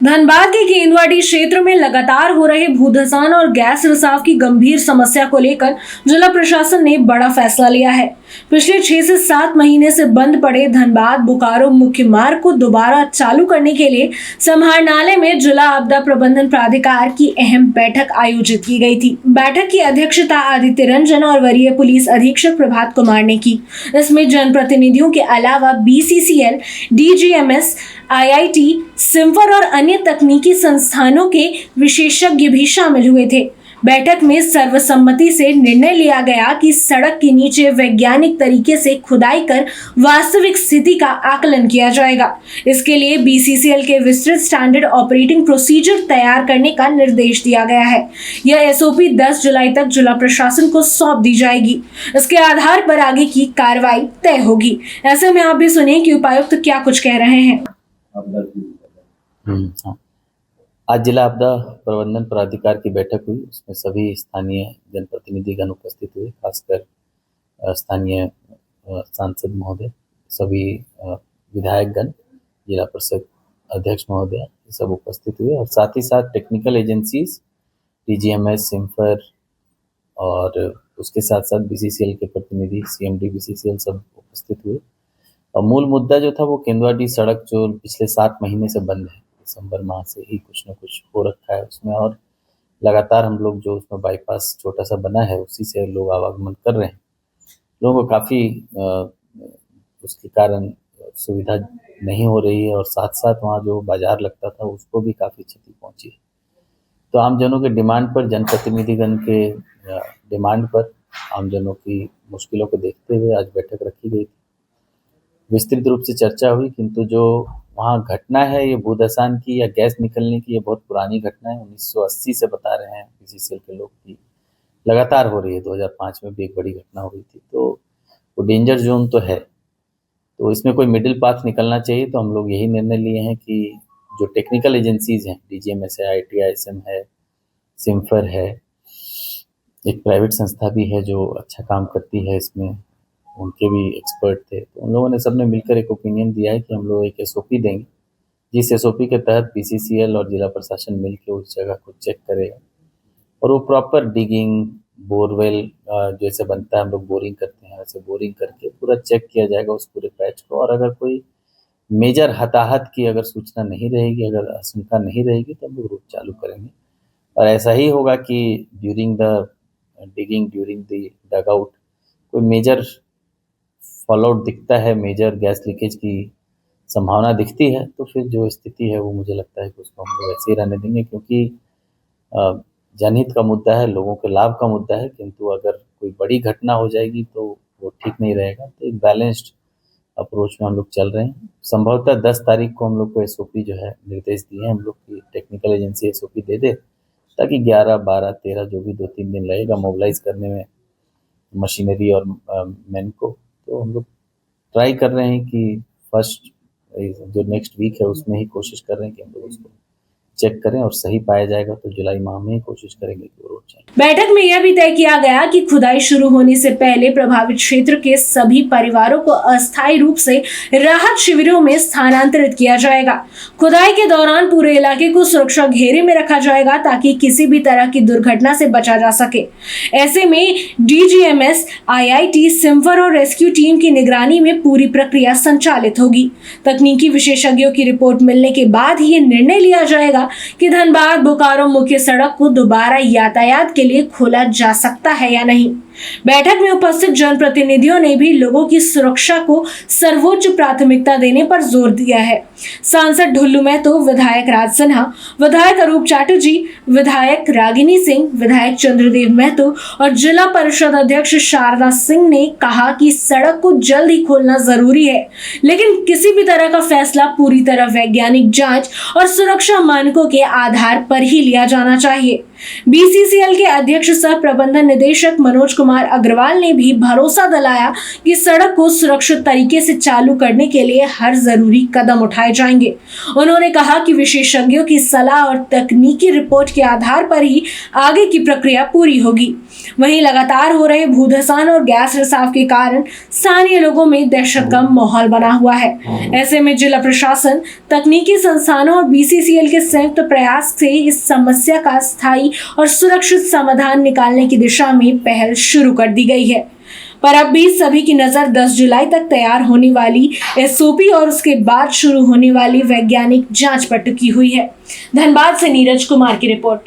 धनबाद के केंदुआटी क्षेत्र में लगातार हो रहे भूधसान और गैस रिसाव की गंभीर समस्या को लेकर जिला प्रशासन ने बड़ा फैसला लिया है। पिछले 6 से 7 महीने से बंद पड़े धनबाद बोकारो मुख्य मार्ग को दोबारा चालू करने के लिए समाहरणालय में जिला आपदा प्रबंधन प्राधिकार की अहम बैठक आयोजित की गई थी। बैठक की अध्यक्षता आदित्य रंजन और वरीय पुलिस अधीक्षक प्रभात कुमार ने की। इसमें जनप्रतिनिधियों के अलावा BCCL, DGMS, IIT, सिम्फर और अन्य तकनीकी संस्थानों के विशेषज्ञ भी शामिल हुए थे। बैठक में सर्वसम्मति से निर्णय लिया गया कि सड़क के नीचे वैज्ञानिक तरीके से खुदाई कर वास्तविक स्थिति का आकलन किया जाएगा। इसके लिए BCCL के विस्तृत स्टैंडर्ड ऑपरेटिंग प्रोसीजर तैयार करने का निर्देश दिया गया है। यह SOP 10 जुलाई तक जिला प्रशासन को सौंप दी जाएगी। इसके आधार पर आगे की कार्रवाई तय होगी। ऐसे में आप भी सुनिए कि उपायुक्त क्या कुछ कह रहे हैं। हाँ। आज जिला आपदा प्रबंधन प्राधिकार की बैठक हुई। उसमें सभी स्थानीय जनप्रतिनिधिगण उपस्थित हुए, खासकर स्थानीय सांसद महोदय, सभी विधायकगण, जिला परिषद अध्यक्ष महोदय सब उपस्थित हुए और साथ ही साथ टेक्निकल एजेंसीज DGMS, सिम्फर और उसके साथ साथ BCCL के प्रतिनिधि CMD BCCL सब उपस्थित हुए। और मूल मुद्दा जो था वो केंदुआटी सड़क जो पिछले 7 महीने से बंद है, दिसंबर माह से ही कुछ न कुछ हो रखा है उसमें, और लगातार हम लोग जो उसमें बाईपास छोटा सा बना है उसी से लोग आवागमन कर रहे हैं। लोगों को काफ़ी उसके कारण सुविधा नहीं हो रही है और साथ साथ वहाँ जो बाजार लगता था उसको भी काफ़ी क्षति पहुँची है। तो आमजनों के डिमांड पर, जनप्रतिनिधिगण के डिमांड पर, आमजनों की मुश्किलों को देखते हुए आज बैठक रखी गई थी। विस्तृत रूप से चर्चा हुई, किंतु जो वहाँ घटना है ये भूधसान की या गैस निकलने की, ये बहुत पुरानी घटना है। 1980 से बता रहे हैं BCCL के लोग की लगातार हो रही है। 2005 में भी एक बड़ी घटना हुई थी। तो वो डेंजर जोन तो है, तो इसमें कोई मिडिल पाथ निकलना चाहिए। तो हम लोग यही निर्णय लिए हैं कि जो टेक्निकल एजेंसीज हैं, DGMS है, IIT ISM है, सिम्फर है, एक प्राइवेट संस्था भी है जो अच्छा काम करती है इसमें, उनके भी एक्सपर्ट थे। तो उन लोगों ने सबने मिलकर एक ओपिनियन दिया है कि हम लोग एक SOP देंगे, जिस SOP के तहत BCCL और जिला प्रशासन मिलकर उस जगह को चेक करेगा और वो प्रॉपर डिगिंग, बोरवेल जैसे बनता है, हम लोग बोरिंग करते हैं वैसे बोरिंग करके पूरा चेक किया जाएगा उस पूरे पैच को। और अगर कोई मेजर हताहत की अगर सूचना नहीं रहेगी, अगर आशंका नहीं रहेगी, तो हम लोग रूट चालू करेंगे। और ऐसा ही होगा कि during the digging, during the dug out कोई मेजर फॉलोआउट दिखता है, मेजर गैस लीकेज की संभावना दिखती है, तो फिर जो स्थिति है वो मुझे लगता है कि उसको हम लोग ऐसे ही रहने देंगे, क्योंकि जनहित का मुद्दा है, लोगों के लाभ का मुद्दा है। किंतु अगर कोई बड़ी घटना हो जाएगी तो वो ठीक नहीं रहेगा। तो एक बैलेंस्ड अप्रोच में हम लोग चल रहे हैं। संभवतः 10 तारीख को हम लोग को SOP जो है निर्देश दिए हैं हम लोग की टेक्निकल एजेंसी SOP दे दे, ताकि 11, 12, 13 जो भी 2-3 दिन लगेगा मोबिलाइज करने में मशीनरी और मैन को, तो हम लोग ट्राई कर रहे हैं कि फर्स्ट जो नेक्स्ट वीक है उसमें ही कोशिश कर रहे हैं कि हम लोग उसको चेक करें और सही पाया जाएगा तो जुलाई माह में ही कोशिश करेंगे कि वो रोड चले। बैठक में यह भी तय किया गया कि खुदाई शुरू होने से पहले प्रभावित क्षेत्र के सभी परिवारों को अस्थायी रूप से राहत शिविरों में स्थानांतरित किया जाएगा। खुदाई के दौरान पूरे इलाके को सुरक्षा घेरे में रखा जाएगा ताकि किसी भी तरह की दुर्घटना से बचा जा सके। ऐसे में DGMS, IIT, सिम्फर और रेस्क्यू टीम की निगरानी में पूरी प्रक्रिया संचालित होगी। तकनीकी विशेषज्ञों की रिपोर्ट मिलने के बाद ही ये निर्णय लिया जाएगा कि धनबाद बोकारो मुख्य सड़क को दोबारा यातायात के लिए खोला जा सकता है या नहीं। बैठक में उपस्थित जनप्रतिनिधियों ने भी लोगों की सुरक्षा को सर्वोच्च प्राथमिकता देने पर जोर दिया है। सांसद ढुल्लू महतो, विधायक राज सिन्हा, विधायक अरूप चैटर्जी, विधायक रागिनी सिंह, विधायक चंद्रदेव महतो और जिला परिषद अध्यक्ष शारदा सिंह ने कहा कि सड़क को जल्द ही खोलना जरूरी है, लेकिन किसी भी तरह का फैसला पूरी तरह वैज्ञानिक जांच और सुरक्षा मानकों के आधार पर ही लिया जाना चाहिए। बीसीसीएल के अध्यक्ष सह प्रबंधन निदेशक मनोज कुमार अग्रवाल ने भी भरोसा दिलाया कि सड़क को सुरक्षित तरीके से चालू करने के लिए हर जरूरी कदम उठाए जाएंगे। उन्होंने कहा कि विशेषज्ञों की सलाह और तकनीकी रिपोर्ट के आधार पर ही आगे की प्रक्रिया पूरी होगी। वहीं लगातार हो रहे भूधसान और गैस रिसाव के कारण स्थानीय लोगों में दहशत का माहौल बना हुआ है। ऐसे में जिला प्रशासन, तकनीकी संस्थानों और बीसीसीएल के संयुक्त प्रयास से इस समस्या का स्थायी और सुरक्षित समाधान निकालने की दिशा में पहल शुरू कर दी गई है। पर अब भी सभी की नजर 10 जुलाई तक तैयार होने वाली एसओपी और उसके बाद शुरू होने वाली वैज्ञानिक जांच पर टिकी हुई है। धनबाद से नीरज कुमार की रिपोर्ट।